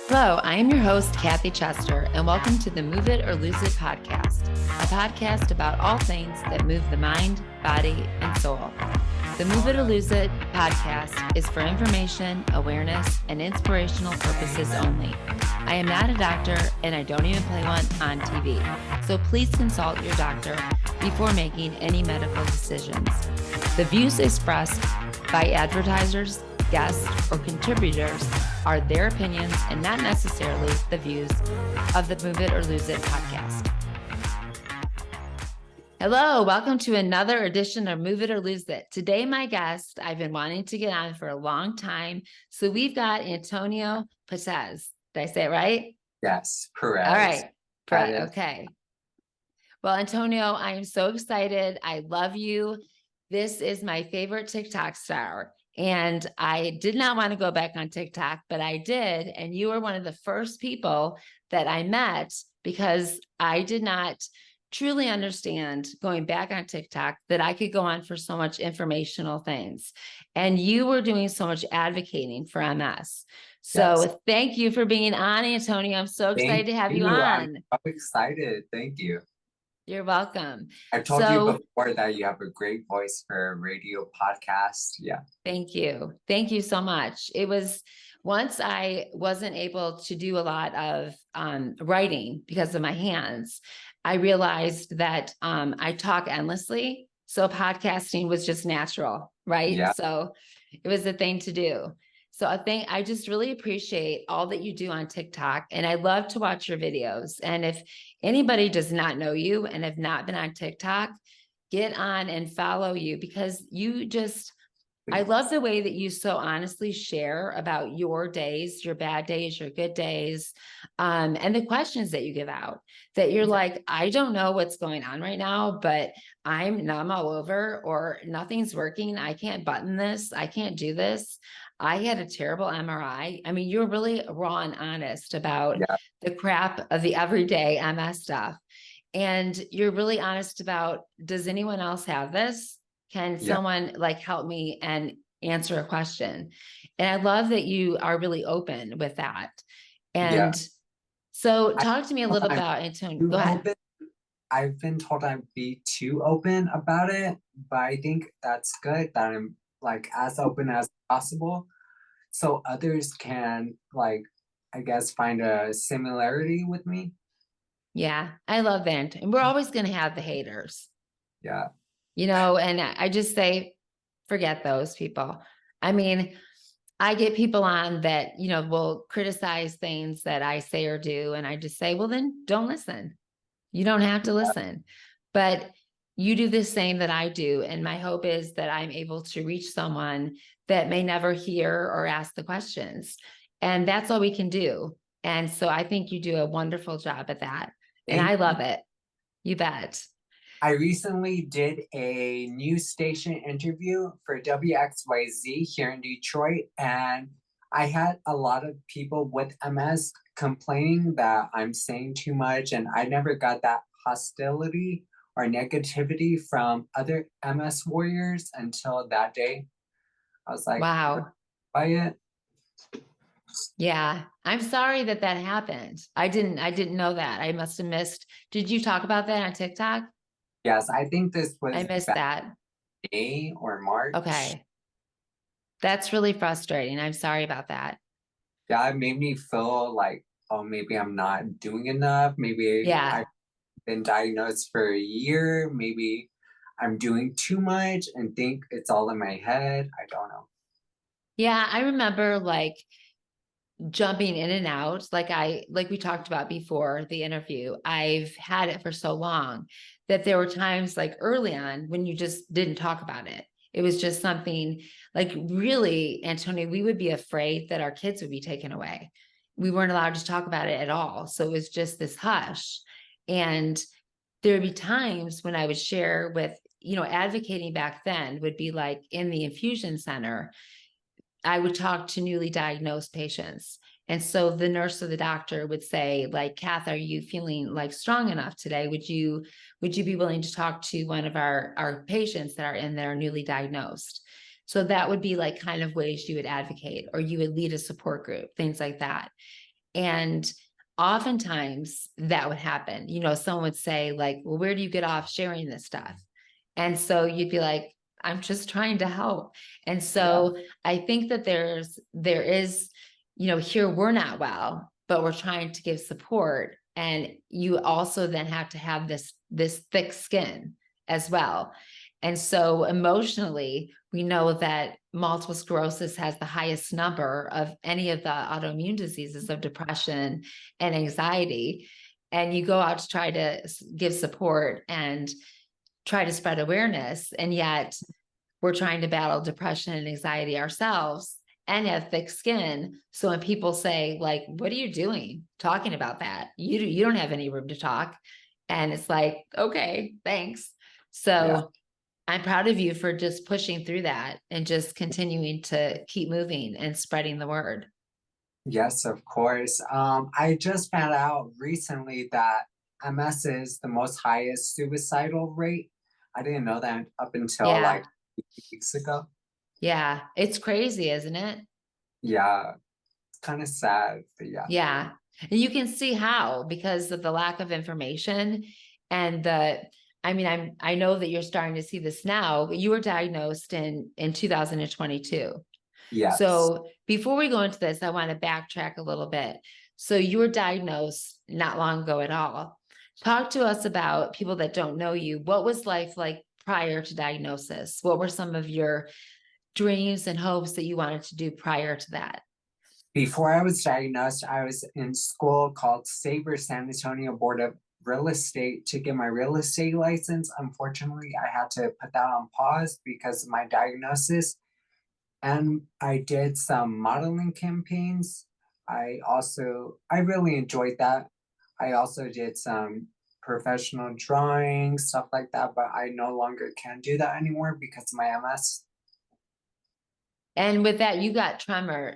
Hello, I am your host, Kathy Chester, and welcome to the Move It or Lose It podcast, a podcast about all things that move the mind, body, and soul. The Move It or Lose It podcast is for information, awareness, and inspirational purposes only. I am not a doctor, and I don't even play one on TV, so please consult your doctor before making any medical decisions. The views expressed by advertisers, guests, or contributors are their opinions and not necessarily the views of the Move It or Lose It podcast. Hello, welcome to another edition of Move It or Lose It. Today, my guest, I've been wanting to get on for a long time. So we've got Antonio Perez. Did I say it right? Yes, Perez. All right. Okay. Well, Antonio, I am so excited. I love you. This is my favorite TikTok star. And I did not want to go back on TikTok, but I did. And you were one of the first people that I met because I did not truly understand going back on TikTok that I could go on for so much informational things. And you were doing so much advocating for MS. So Yes. Thank you for being on, Antonio. I'm so excited to have you on. I'm excited. Thank you. You're welcome. I told you before that you have a great voice for a radio podcast. Yeah. Thank you. Thank you so much. It was once I wasn't able to do a lot of writing because of my hands, I realized that I talk endlessly. So podcasting was just natural, right? Yeah. So it was the thing to do. So I just really appreciate all that you do on TikTok, and I love to watch your videos. And if anybody does not know you and have not been on TikTok, get on and follow you because I love the way that you so honestly share about your days, your bad days, your good days, and the questions that you give out that you're like, I don't know what's going on right now, but I'm numb all over or nothing's working. I can't button this. I can't do this. I had a terrible MRI. I mean, you're really raw and honest about the crap of the everyday MS stuff. And you're really honest about, does anyone else have this? Can someone help me and answer a question? And I love that you are really open with that. And so talk to me a little about Antonio. Go ahead. I've been told I'd be too open about it, but I think that's good that I'm as open as possible. So others can I guess find a similarity with me. Yeah, I love that. And we're always going to have the haters. Yeah. And I just say, forget those people. I mean, I get people on that, will criticize things that I say or do. And I just say, well, then don't listen. You don't have to listen, but you do the same that I do. And my hope is that I'm able to reach someone that may never hear or ask the questions. And that's all we can do. And so I think you do a wonderful job at that. And I love it. You bet. I recently did a news station interview for WXYZ here in Detroit, and I had a lot of people with MS complaining that I'm saying too much, and I never got that hostility or negativity from other MS warriors until that day. I was like, wow. By it. Yeah, I'm sorry that happened. I didn't know that. I must have missed. Did you talk about that on TikTok? Yes, I think this was I missed that. May or March. Okay. That's really frustrating. I'm sorry about that. Yeah, it made me feel like, oh, maybe I'm not doing enough. Maybe I've been diagnosed for a year. Maybe I'm doing too much and think it's all in my head. I don't know. Yeah, I remember jumping in and out. Like we talked about before the interview, I've had it for so long that there were times early on when you just didn't talk about it. It was just something really, Antonio, we would be afraid that our kids would be taken away. We weren't allowed to talk about it at all. So it was just this hush. And there would be times when I would share with, advocating back then would be in the infusion center, I would talk to newly diagnosed patients. And so the nurse or the doctor would say, Kath, are you feeling strong enough today? Would you be willing to talk to one of our patients that are in there newly diagnosed? So that would be kind of ways you would advocate, or you would lead a support group, things like that. And oftentimes that would happen. You know, someone would say, like, well, where do you get off sharing this stuff? And so you'd be like, I'm just trying to help. And Yeah. so I think that there is, you know, here we're not well, but we're trying to give support. And you also then have to have this thick skin as well. And so emotionally, we know that multiple sclerosis has the highest number of any of the autoimmune diseases of depression and anxiety. And you go out to try to give support and try to spread awareness. And yet we're trying to battle depression and anxiety ourselves and have thick skin. So when people say, like, what are you doing talking about that? You don't have any room to talk. And it's like, okay, thanks. Yeah. So I'm proud of you for just pushing through that and just continuing to keep moving and spreading the word. Yes, of course. I just found out recently that MS is the most highest suicidal rate. I didn't know that up until Yeah. like weeks ago. Yeah. It's crazy, isn't it? Yeah, it's kind of sad, but yeah. Yeah. And you can see how, because of the lack of information and I know that you're starting to see this now. You were diagnosed in 2022. Yes. So before we go into this, I want to backtrack a little bit. So you were diagnosed not long ago at all. Talk to us about people that don't know you. What was life like prior to diagnosis? What were some of your dreams and hopes that you wanted to do prior to that? Before I was diagnosed, I was in school called Sabre San Antonio Board of Real Estate to get my real estate license. Unfortunately, I had to put that on pause because of my diagnosis. And I did some modeling campaigns. I really enjoyed that. I also did some professional drawing, stuff like that, but I no longer can do that anymore because of my MS. And with that, you got tremors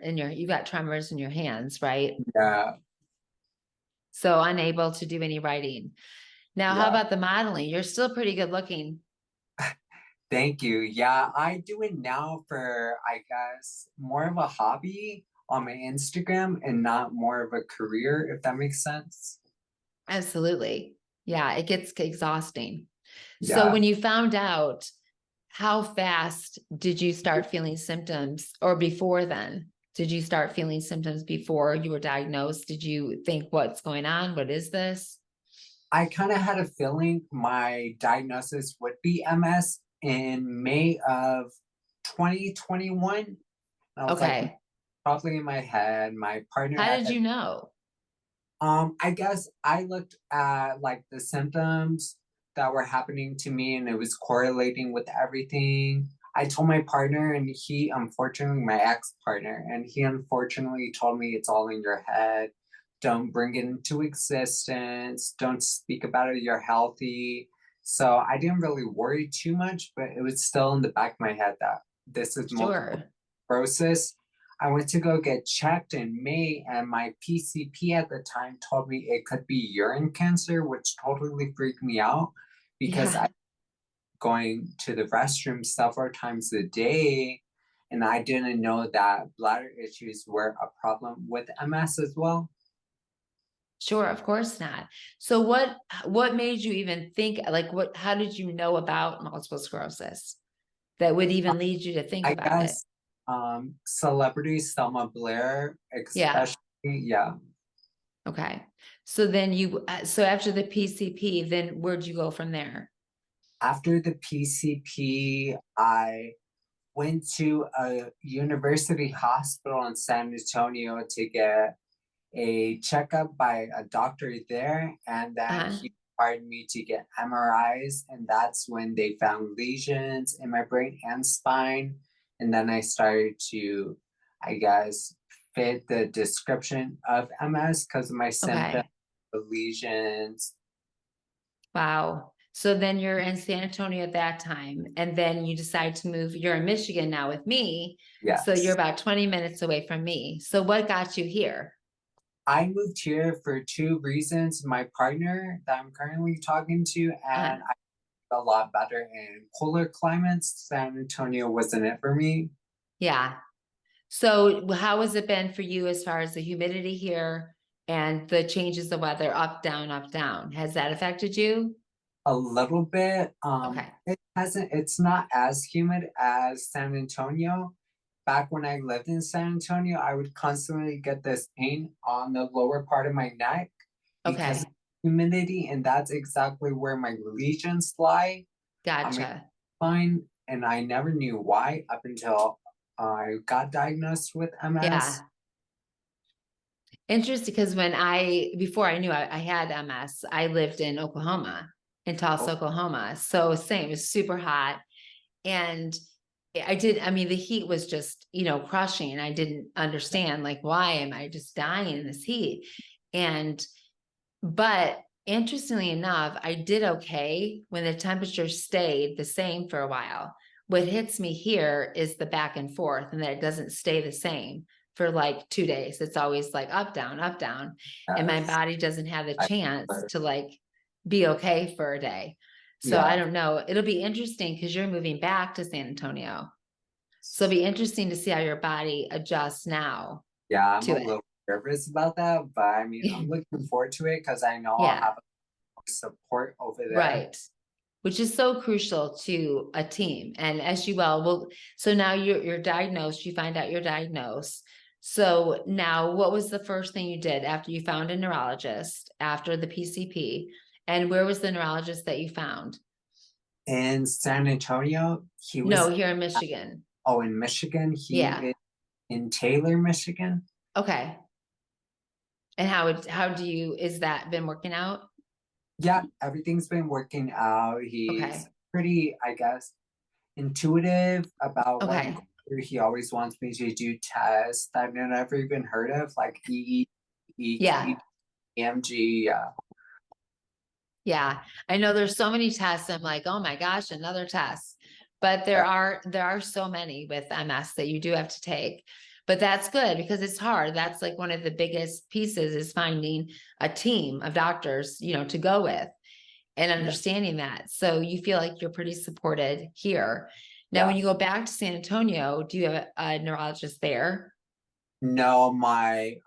in your hands, right? Yeah, So unable to do any writing. Now, how yeah. about the modeling? You're still pretty good looking. Thank you. Yeah, I do it now for, I guess, more of a hobby on my Instagram and not more of a career, if that makes sense. Absolutely. Yeah, it gets exhausting. So Yeah. when you found out, how fast did you start feeling symptoms, or before then? Did you start feeling symptoms before you were diagnosed? Did you think, what's going on? What is this? I kind of had a feeling my diagnosis would be MS in May of 2021. I was like, Okay. probably in my head. My partner How at did the you know? I guess I looked at like the symptoms that were happening to me and it was correlating with everything. I told my partner and he unfortunately my ex-partner and he unfortunately told me it's all in your head. Don't bring it into existence. Don't speak about it. You're healthy. So I didn't really worry too much, but it was still in the back of my head that this is multiple Sure. sclerosis. I went to go get checked in May, and my PCP at the time told me it could be urine cancer, which totally freaked me out because Yeah. I going to the restroom several times a day, and I didn't know that bladder issues were a problem with MS as well. Sure, of course not. So what made you even think, like, how did you know about multiple sclerosis that would Uh, even lead you to think I about it? guess celebrity Selma Blair, Yeah. especially, yeah. Okay. So then so after the PCP, then where'd you go from there? After the PCP, I went to a university hospital in San Antonio to get a checkup by a doctor there, and then Uh, he required me to get MRIs, and that's when they found lesions in my brain and spine. And then I started to, I guess, fit the description of MS because of my symptoms, okay. the lesions. Wow. So then you're in San Antonio at that time, and then you decide to move. You're in Michigan now with me. So you're Yes. about 20 minutes away from me. So what got you here? I moved here for two reasons. My partner that I'm currently talking to, Uh, and a lot better in cooler climates. San Antonio wasn't it for me. yeah. So how has it been for you as far as the humidity here? and the changes of weather, up, down, up, down. Has that affected you? A little bit. Okay. It's not as humid as San Antonio. Back when I lived in San Antonio, I would constantly get this pain on the lower part of my neck because of Okay. humidity, and that's exactly where my lesions lie. I mean, Gotcha. fine, and I never knew why up until I got diagnosed with MS. Yeah. Interesting, because before I knew I had MS, I lived in Oklahoma, in Oh, Tulsa, Oklahoma. So same, it was super hot. And I mean, the heat was just, crushing. I didn't understand, like, why am I just dying in this heat? And, but interestingly enough, I did okay when the temperature stayed the same for a while. What hits me here is the back and forth, and that it doesn't stay the same for like 2 days. It's always like up, down, up, down. And my yes. body doesn't have the I, chance to like be okay for a day. So I yeah. don't know. It'll be interesting because you're moving back to San Antonio. So it'll be interesting to see how your body adjusts now Yeah, I'm a to little nervous about that, but I mean, I'm it. looking forward to it because I know I'll Yeah, have support over there. right. Which is so crucial to a team. And as you well, so now you're diagnosed, you find out you're diagnosed. So now what was the first thing you did after you found a neurologist after the PCP? And where was the neurologist that you found? In San Antonio, he No, was, here in Michigan. oh, in Michigan, he Yeah. is in Taylor, Michigan. Okay. And is that been working out? Yeah, everything's been working out. He's Okay. pretty, I guess, intuitive about what I'm Okay. going through. He always wants me to do tests that I've never even heard of, like Yeah. EEG, EMG. Yeah. I know there's so many tests. I'm like, oh my gosh, another test. But there are so many with MS that you do have to take. But that's good because it's hard. That's like one of the biggest pieces is finding a team of doctors, to go with and Yeah, understanding that. So you feel like you're pretty supported here. Now, when yeah. you go back to San Antonio, do you have a neurologist there? No, my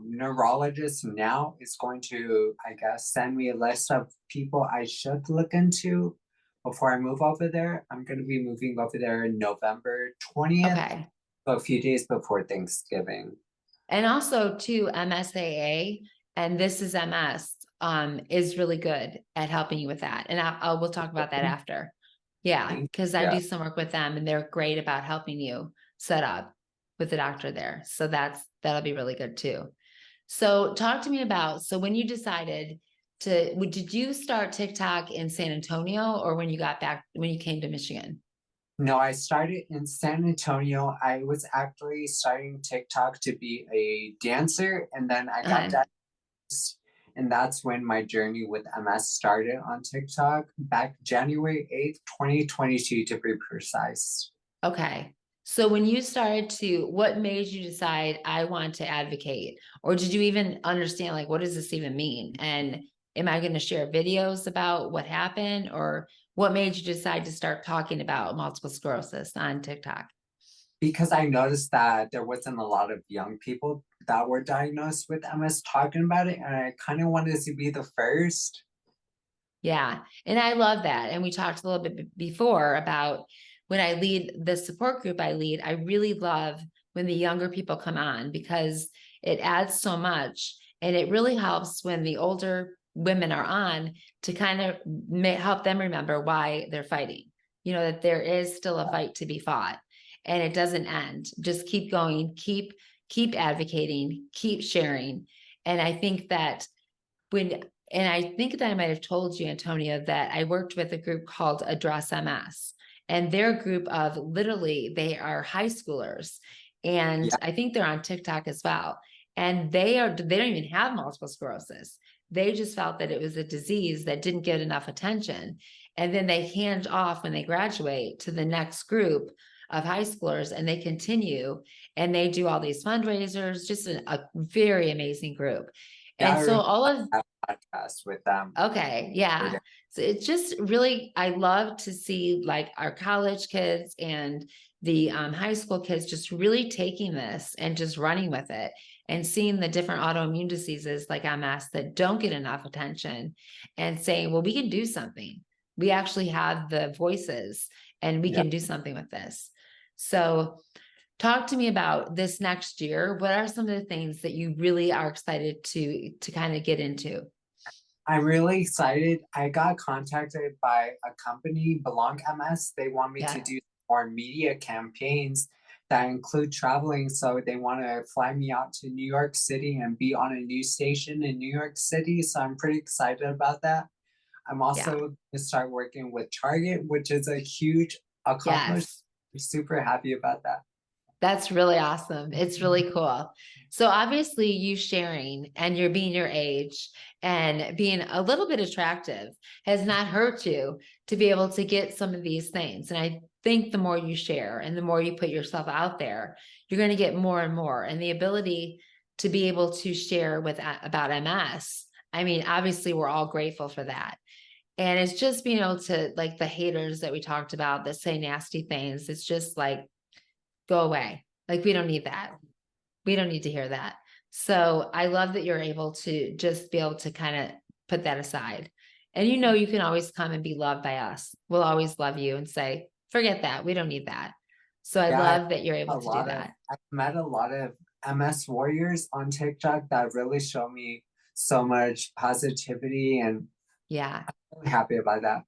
neurologist now is going to, I guess, send me a list of people I should look into before I move over there. I'm going to be moving over there November 20th, Okay. so a few days before Thanksgiving. And also too, MSAA, and this is MS, is really good at helping you with that. And we'll talk about that after. Yeah, Thank because I you. do some work with them and they're great about helping you set up with the doctor there. So that'll be really good too. So talk to me about, so when you decided did you start TikTok in San Antonio or when you came to Michigan? No, I started in San Antonio. I was actually starting TikTok to be a dancer, and then I got Uh, diagnosed, and that's when my journey with MS started on TikTok back January 8th, 2022 to be precise. Okay. So when you started what made you decide I want to advocate? Or did you even understand, like, what does this even mean? And am I going to share videos about what happened? Or what made you decide to start talking about multiple sclerosis on TikTok? Because I noticed that there wasn't a lot of young people that were diagnosed with MS talking about it, and I kind of wanted to be the first. Yeah. And I love that. And we talked a little bit before about when I lead the support group I lead, I really love when the younger people come on because it adds so much. And it really helps when the older women are on to kind of help them remember why they're fighting, that there is still a fight to be fought and it doesn't end. Just keep going, keep advocating, keep sharing. And I think that I think that I might have told you, Antonia, that I worked with a group called Address MS, and their group of literally they are high schoolers, and Yeah, I think they're on TikTok as well. And they don't even have multiple sclerosis. They just felt that it was a disease that didn't get enough attention. And then they hand off when they graduate to the next group of high schoolers and they continue and they do all these fundraisers, just a very amazing group. yeah, And I so remember all of that podcast with them. Okay, yeah. So it's just really, I love to see like our college kids and the high school kids just really taking this and just running with it and seeing the different autoimmune diseases like MS that don't get enough attention and saying, well, we can do something. We actually have the voices and we Yeah. can do something with this. So talk to me about this next year. What are some of the things that you really are excited to kind of get into? I'm really excited. I got contacted by a company, Belong MS. They want me to Yeah. do more media campaigns that include traveling. So they want to fly me out to New York City and be on a news station in New York City. So I'm pretty excited about that. I'm also Yeah. going to start working with Target, which is a huge accomplishment. Yes. I'm super happy about that. That's really awesome. It's really cool. So obviously you sharing and you're being your age and being a little bit attractive has not hurt you to be able to get some of these things. And I think the more you share and the more you put yourself out there, you're going to get more and more. And the ability to be able to share with about MS. I mean, obviously we're all grateful for that. And it's just being able to, like, the haters that we talked about that say nasty things. It's just like, go away. Like, we don't need that. We don't need to hear that. So I love that you're able to just be able to kind of put that aside. And you can always come and be loved by us. We'll always love you and say, forget that. We don't need that. So I Yeah, love that you're able to do that. I've met a lot of MS warriors on TikTok that really show me so much positivity, and Yeah. I'm really happy about that.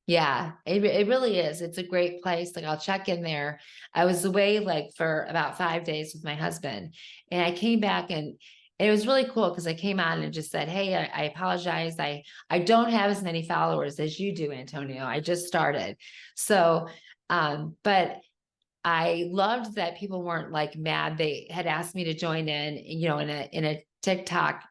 Yeah, it really is. It's a great place. Like, I'll check in there. I was away like for about 5 days with my husband, and I came back and it was really cool because I came on and just said, "Hey, I apologize. I don't have as many followers as you do, Antonio. I just started." So, but I loved that people weren't like mad. They had asked me to join in, in a TikTok,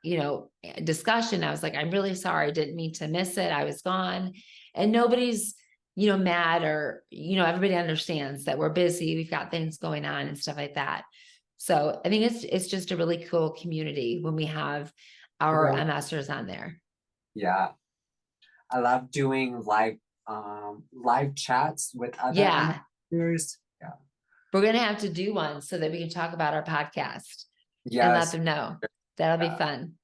discussion. I was like, I'm really sorry. I didn't mean to miss it. I was gone. And nobody's, mad, or, everybody understands that we're busy. We've got things going on and stuff like that. So I think it's just a really cool community when we have our Really, MSers on there. yeah, I love doing live chats with other Yeah. ambassadors. Yeah. We're gonna have to do one so that we can talk about our podcast and let Yes. them know. That'll be Yeah. fun.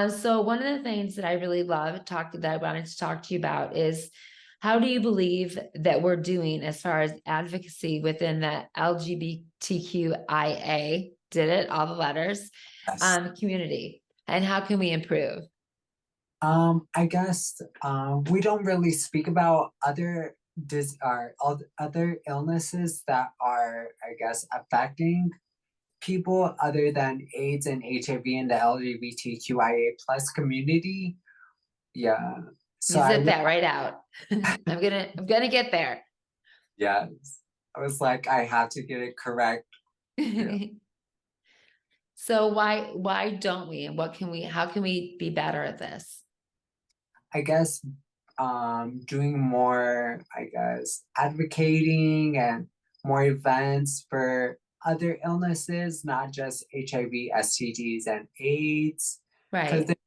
So one of the things that I really that I wanted to talk to you about is, how do you believe that we're doing as far as advocacy within the LGBTQIA, did it, all the letters, Yes. community, and how can we improve? I guess we don't really speak about other illnesses that are, I guess, affecting people other than AIDS and HIV in the LGBTQIA plus community. Yeah. So You I zip re- that right out. I'm gonna get there. yes. I was like, I have to get it correct. Yeah. So why don't we, and how can we be better at this? I guess doing more, I guess, advocating and more events for other illnesses, not just HIV, STDs, and AIDS, because Right, there's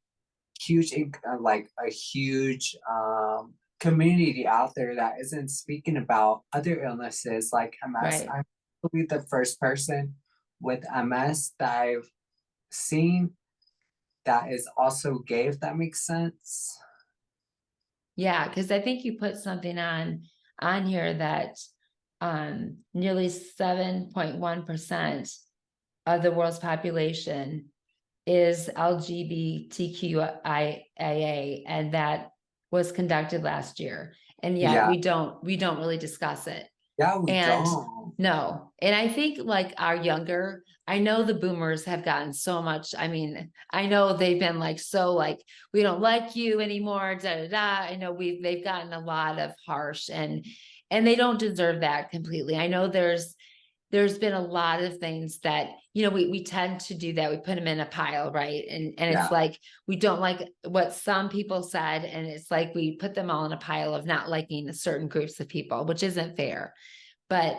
like a huge community out there that isn't speaking about other illnesses like MS. right. I'm probably the first person with MS that I've seen that is also gay, if that makes sense. Yeah, because I think you put something on here that nearly 7.1% of the world's population is LGBTQIA, and that was conducted last year. And yet Yeah, we don't really discuss it. yeah, we And don't. no, and I think like I know the boomers have gotten so much. I mean, I know they've been like, so like, we don't like you anymore, da da da. I know they've gotten a lot of harsh, and they don't deserve that completely. I know there's been a lot of things that, we tend to do that. We put them in a pile, right? And it's Yeah, like, we don't like what some people said, and it's like we put them all in a pile of not liking certain groups of people, which isn't fair. But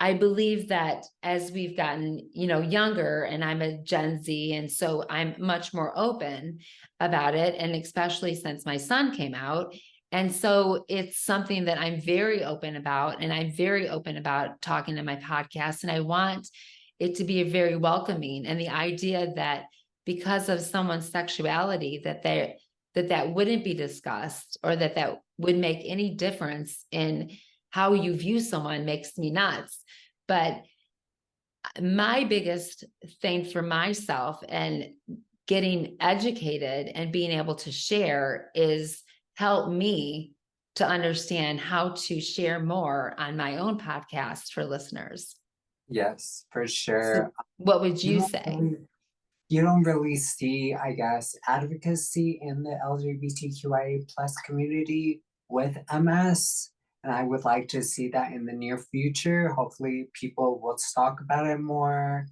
I believe that as we've gotten, younger, and I'm a Gen Z, and so I'm much more open about it. And especially since my son came out. And so it's something that I'm very open about, and I'm very open about talking to my podcast. And I want it to be very welcoming. And the idea that because of someone's sexuality, that wouldn't be discussed, or that would make any difference in how you view someone, makes me nuts. But my biggest thing for myself and getting educated and being able to share is help me to understand how to share more on my own podcast for listeners. Yes, for So sure. what would You you don't say? really, you don't really see, I guess, advocacy in the LGBTQIA plus community with MS. And I would like to see that in the near future. Hopefully people will talk about it more.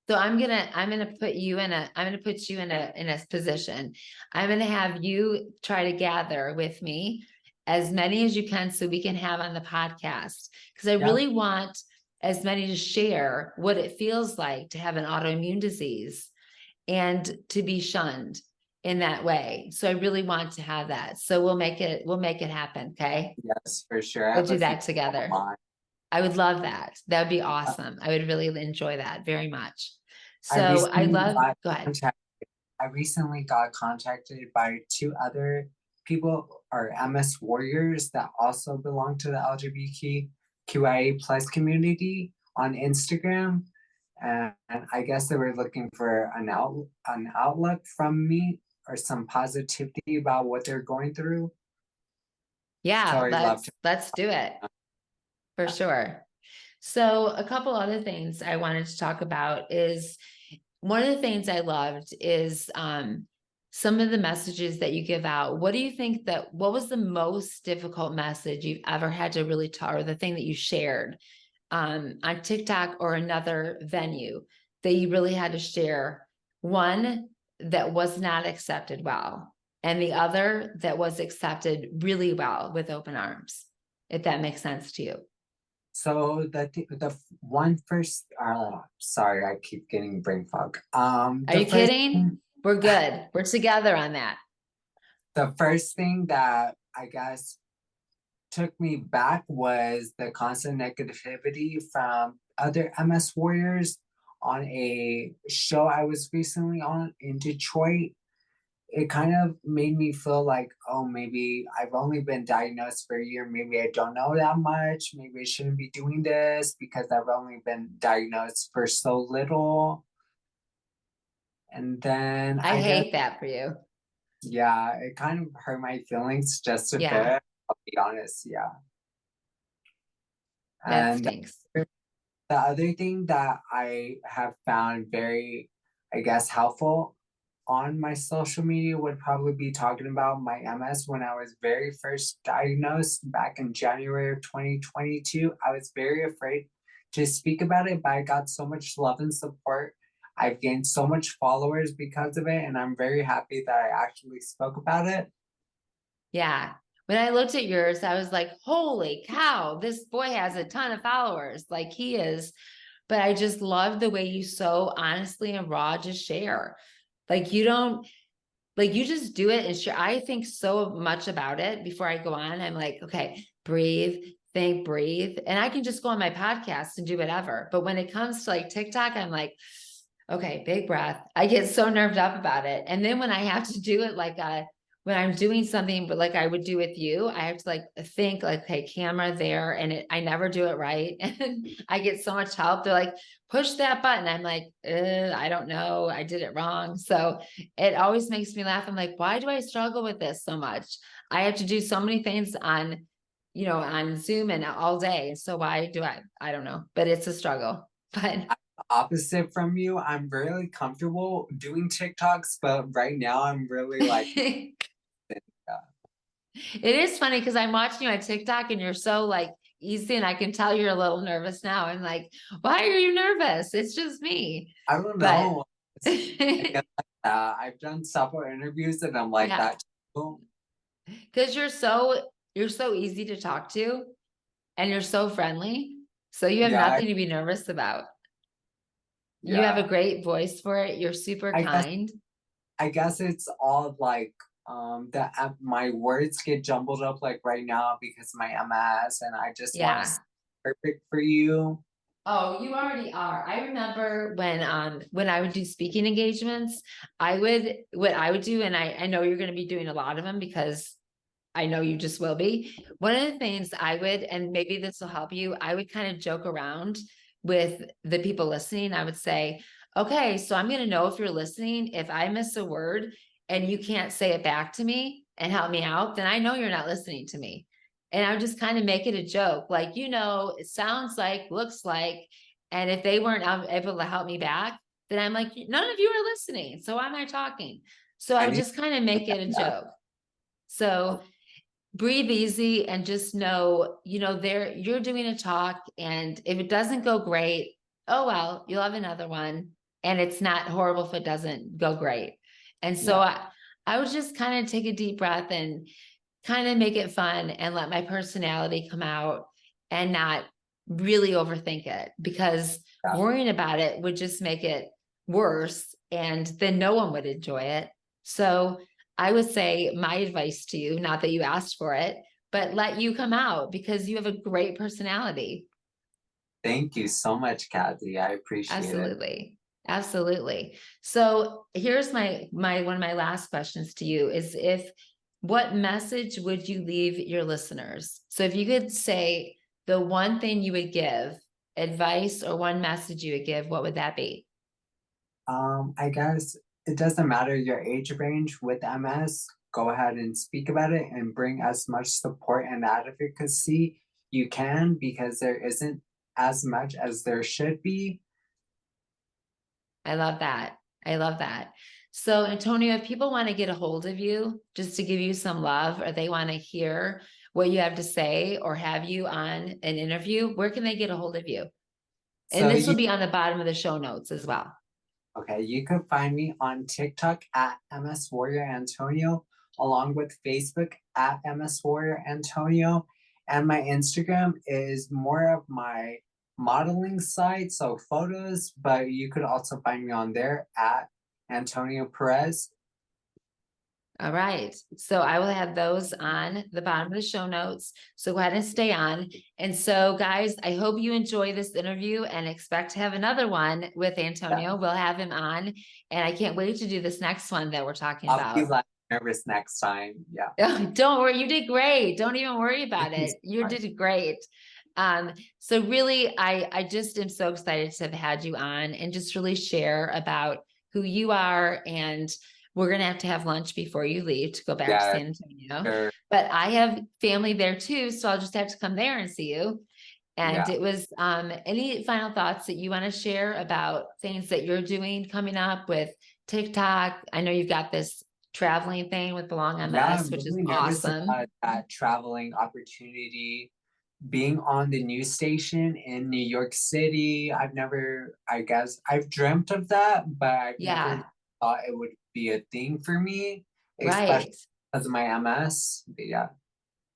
So I'm gonna put you in a position. I'm gonna have you try to gather with me as many as you can so we can have on the podcast. Because I Yep. really want as many to share what it feels like to have an autoimmune disease and to be shunned in that way. So I really want to have that. So we'll make it happen. Okay. Yes, for sure. I We'll have do a few that together. online. I would love that. That would be awesome. I would really enjoy that very much. I So I recently love, got go ahead. contact, I recently got contacted by two other people, or MS warriors, that also belong to the LGBTQIA plus community on Instagram. And I guess they were looking for an outlet from me, or some positivity about what they're going through. So Yeah, I love to. let's do it for sure. So a couple other things I wanted to talk about is one of the things I loved is some of the messages that you give out. What do you think what was the most difficult message you've ever had to really talk, or the thing that you shared on TikTok or another venue that you really had to share? One that was not accepted well, and the other that was accepted really well with open arms, if that makes sense to you. So the one first, sorry, I keep getting brain fog. Are The you first kidding? We're good. We're together on that. the first thing that I guess took me back was the constant negativity from other MS warriors on a show I was recently on in Detroit. It kind of made me feel like, oh, maybe I've only been diagnosed for a year. Maybe I don't know that much. Maybe I shouldn't be doing this because I've only been diagnosed for so little. And then I I guess, hate that for you. yeah, it kind of hurt my feelings just a Yeah, bit. I'll be honest, yeah. that And stinks. the other thing that I have found very, I guess, helpful on my social media would probably be talking about my MS. When I was very first diagnosed back in January of 2022, I was very afraid to speak about it, but I got so much love and support. I've gained so much followers because of it, and I'm very happy that I actually spoke about it. Yeah. When I looked at yours, I was like, holy cow, this boy has a ton of followers, like he is. But I just love the way you so honestly and raw just share. Like you don't, like you just do it and share. I think so much about it before I go on. I'm like, okay, breathe, think, breathe. And I can just go on my podcast and do whatever. But when it comes to like TikTok, I'm like, okay, big breath. I get so nerved up about it. And then when I have to do it when I'm doing something, but like I would do with you, I have to like think like, okay, camera there, and I never do it right. And I get so much help. They're like, push that button. I'm like, I don't know. I did it wrong. So it always makes me laugh. I'm like, why do I struggle with this so much? I have to do so many things on Zoom and all day. So why do I don't know, but it's a struggle. But Opposite from you, I'm really comfortable doing TikToks, but right now I'm really like, yeah. it is funny because I'm watching you on TikTok and you're so like easy, and I can tell you're a little nervous now. I'm like, why are you nervous? It's just me. I don't But know. I guess I've done several interviews and I'm like yeah, that too. because you're so easy to talk to and you're so friendly. So you have Yeah, nothing to be nervous about. You have a yeah. great voice for it. You're super I guess kind. I guess it's all like that my words get jumbled up like right now because of my MS, and I just want to Yeah. say perfect for you. Oh, you already are. I remember when I would do speaking engagements, what I would do, and I know you're going to be doing a lot of them because I know you just will be. One of the things I would, and maybe this will help you, I would kind of joke around with the people listening. I would say, okay, so I'm going to know if you're listening. If I miss a word and you can't say it back to me and help me out, then I know you're not listening to me. And I would just kind of make it a joke, like, it sounds like, looks like, and if they weren't able to help me back, then I'm like, none of you are listening. So why am I talking? So I I would mean, just kind of make it a joke. So breathe easy and just know, you're doing a talk, and if it doesn't go great, oh well, you'll have another one. And it's not horrible if it doesn't go great. And so yeah, I would just kind of take a deep breath and kind of make it fun and let my personality come out and not really overthink it, because yeah. worrying about it would just make it worse, and then no one would enjoy it. So I would say my advice to you, not that you asked for it, but let you come out because you have a great personality. Thank you so much, Kathy. I appreciate it. Absolutely. Absolutely. So here's my one of my last questions to you is, if what message would you leave your listeners? So if you could say the one thing you would give, advice or one message you would give, what would that be? I guess it doesn't matter your age range with MS. Go ahead and speak about it and bring as much support and advocacy you can, because there isn't as much as there should be. I love that. I love that. So, Antonio, if people want to get a hold of you just to give you some love, or they want to hear what you have to say or have you on an interview, where can they get a hold of you? And So this will you be on the bottom of the show notes as well. Okay, you can find me on TikTok at MS Warrior Antonio, along with Facebook at MS Warrior Antonio. And my Instagram is more of my modeling site, so photos, but you could also find me on there at Antonio Perez. All right. So I will have those on the bottom of the show notes. So go ahead and stay on. And so, guys, I hope you enjoy this interview and expect to have another one with Antonio. We'll have him on. And I can't wait to do this next one that we're talking I'll be about. less nervous next time. Yeah. Don't worry, you did great. Don't even worry about it. You did great. So really, I just am so excited to have had you on and just really share about who you are. And we're going to have lunch before you leave to go back to San Antonio. Sure. But I have family there too, so I'll just have to come there and see you. And Yeah. it was any final thoughts that you want to share about things that you're doing coming up with TikTok? I know you've got this traveling thing with Belong MS, Yeah, I'm which is really nervous awesome. about that traveling opportunity, being on the news station in New York City. I guess I've dreamt of that, but I've never thought it would be a thing for me, especially Right. because of my MS. But yeah,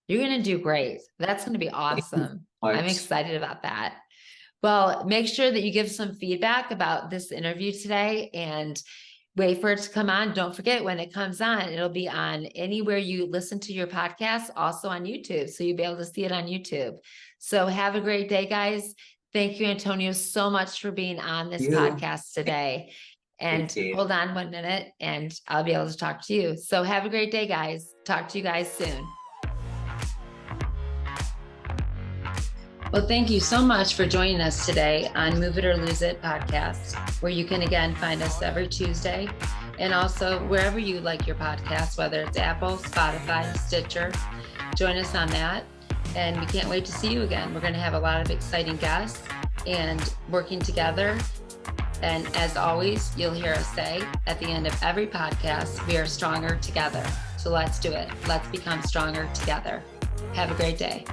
You're going to do great. That's going to be thank you so awesome. I'm much. excited about that. Well, make sure that you give some feedback about this interview today and wait for it to come on. Don't forget, when it comes on, it'll be on anywhere you listen to your podcast, also on YouTube. So you'll be able to see it on YouTube. So have a great day, guys. Thank you, Antonio, so much for being on this podcast today. And hold on 1 minute and I'll be able to talk to you. So have a great day, guys. Talk to you guys soon. Well, thank you so much for joining us today on Move It or Lose It podcast, where you can again find us every Tuesday, and also wherever you like your podcast, whether it's Apple, Spotify, Stitcher. Join us on that, and we can't wait to see you again. We're going to have a lot of exciting guests and working together. And as always, you'll hear us say at the end of every podcast, we are stronger together. So let's do it. Let's become stronger together. Have a great day.